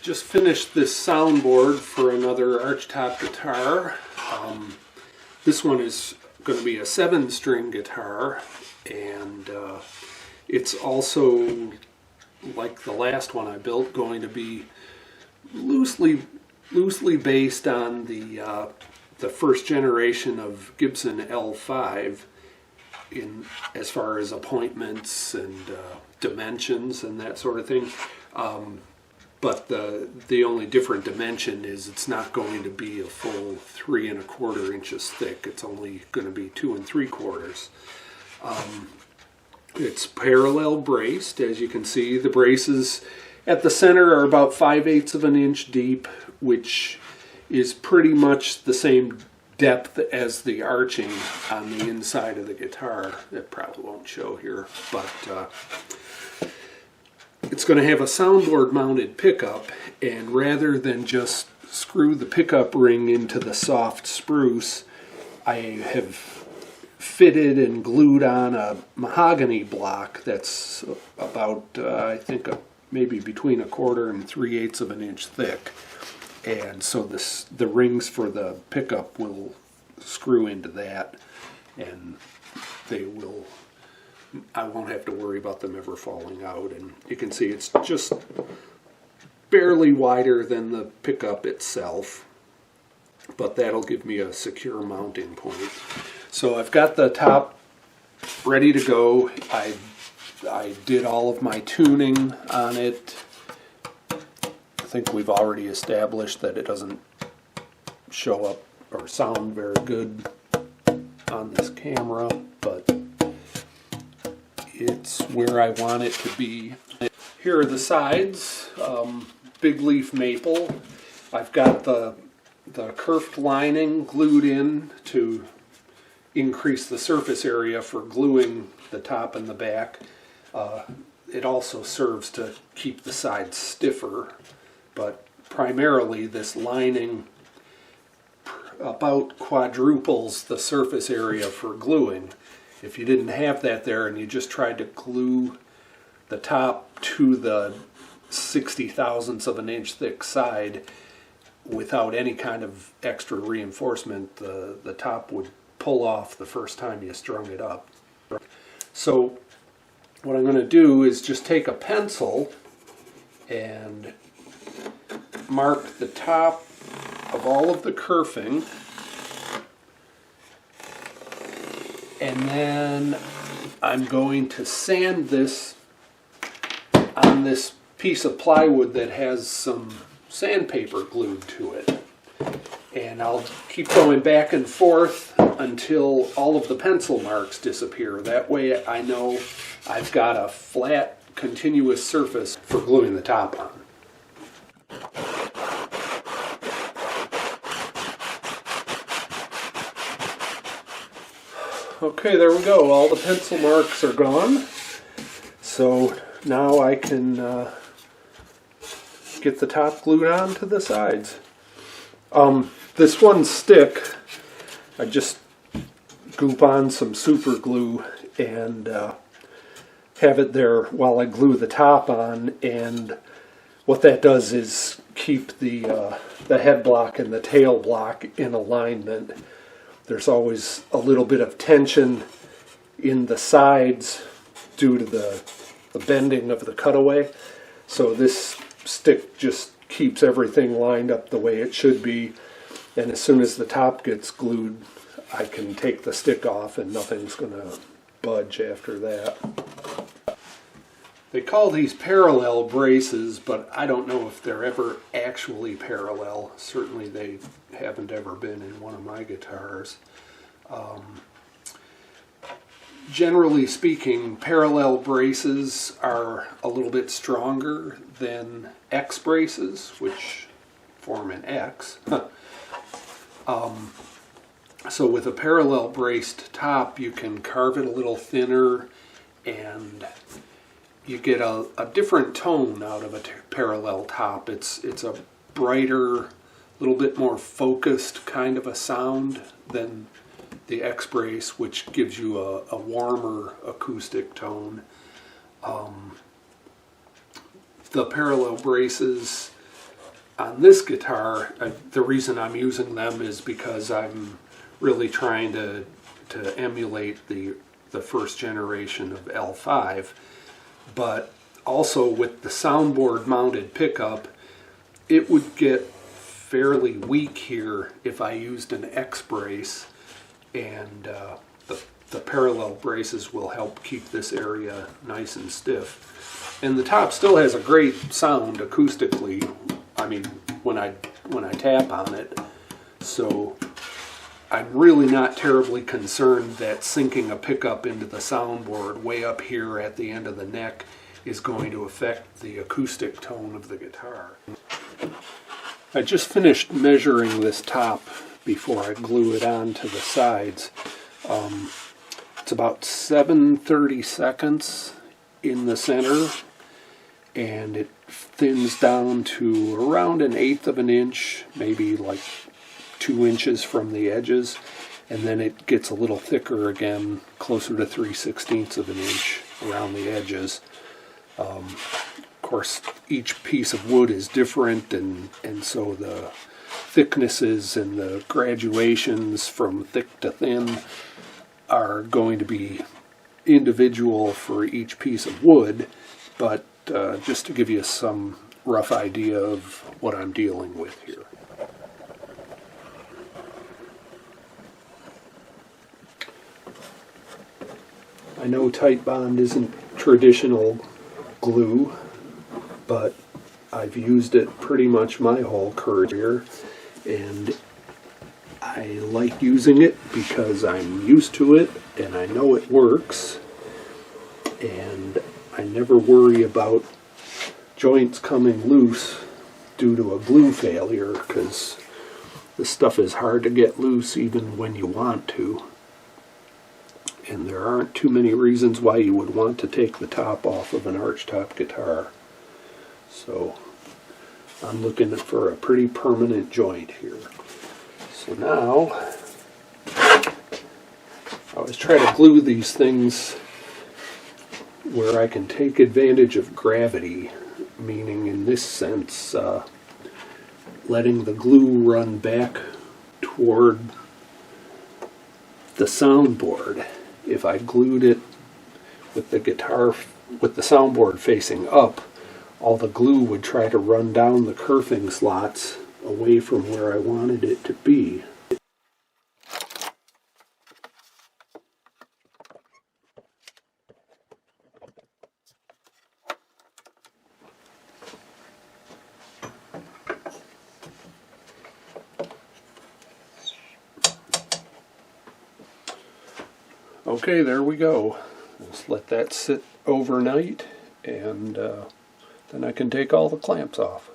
Just finished this soundboard for another Archtop guitar. This one is going to be a 7-string guitar, and it's also, like the last one I built, going to be loosely based on the first generation of Gibson L5 in as far as appointments and dimensions and that sort of thing. But the only different dimension is it's not going to be a full 3 1/4 inches thick. It's only going to be 2 3/4. It's parallel braced, as you can see. The braces at the center are about 5/8 of an inch deep, which is pretty much the same depth as the arching on the inside of the guitar. It probably won't show here, but it's going to have a soundboard mounted pickup, and rather than just screw the pickup ring into the soft spruce, I have fitted and glued on a mahogany block that's about, I think, maybe between 1/4 and 3/8 of an inch thick. And so the rings for the pickup will screw into that, and I won't have to worry about them ever falling out. And you can see it's just barely wider than the pickup itself, but that'll give me a secure mounting point. So I've got the top ready to go. I did all of my tuning on it. I think we've already established that it doesn't show up or sound very good on this camera, but it's where I want it to be. Here are the sides, big leaf maple. I've got the kerfed lining glued in to increase the surface area for gluing the top and the back. It also serves to keep the sides stiffer, but primarily this lining about quadruples the surface area for gluing. If you didn't have that there and you just tried to glue the top to the 60 thousandths of an inch thick side without any kind of extra reinforcement, the top would pull off the first time you strung it up. So what I'm going to do is just take a pencil and mark the top of all of the kerfing, and then I'm going to sand this on this piece of plywood that has some sandpaper glued to it. And I'll keep going back and forth until all of the pencil marks disappear. That way I know I've got a flat, continuous surface for gluing the top on. Okay, there we go. All the pencil marks are gone. So now I can get the top glued on to the sides. This one stick, I just goop on some super glue and have it there while I glue the top on, and what that does is keep the head block and the tail block in alignment. There's always a little bit of tension in the sides due to the bending of the cutaway. So this stick just keeps everything lined up the way it should be. And as soon as the top gets glued, I can take the stick off and nothing's going to budge after that. They call these parallel braces, but I don't know if they're ever actually parallel. Certainly they haven't ever been in one of my guitars. Generally speaking, parallel braces are a little bit stronger than X braces, which form an X. So with a parallel braced top, you can carve it a little thinner, and you get a different tone out of a parallel top. It's a brighter, little bit more focused kind of a sound than the X brace, which gives you a warmer acoustic tone. The parallel braces on this guitar, the reason I'm using them is because I'm really trying to emulate the first generation of L5, but also with the Soundboard mounted pickup, it would get fairly weak here if I used an X brace, and the parallel braces will help keep this area nice and stiff. And the top still has a great sound acoustically, I mean, when I tap on it. So I'm really not terribly concerned that sinking a pickup into the soundboard way up here at the end of the neck is going to affect the acoustic tone of the guitar. I just finished measuring this top before I glue it on to the sides. It's about 7/32 in the center, and it thins down to around 1/8 of an inch, maybe like 2 inches from the edges, and then it gets a little thicker again, closer to 3/16 of an inch around the edges. Of course, each piece of wood is different, and so the thicknesses and the graduations from thick to thin are going to be individual for each piece of wood, but just to give you some rough idea of what I'm dealing with here. I know Titebond isn't traditional glue, but I've used it pretty much my whole career, and I like using it because I'm used to it and I know it works, and I never worry about joints coming loose due to a glue failure, because this stuff is hard to get loose even when you want to. And there aren't too many reasons why you would want to take the top off of an Archtop guitar. So I'm looking for a pretty permanent joint here. So now I always try to glue these things where I can take advantage of gravity, meaning in this sense letting the glue run back toward the soundboard. If I glued it with the guitar, with the soundboard facing up, all the glue would try to run down the kerfing slots away from where I wanted it to be. Okay, there we go. Just let that sit overnight, and then I can take all the clamps off.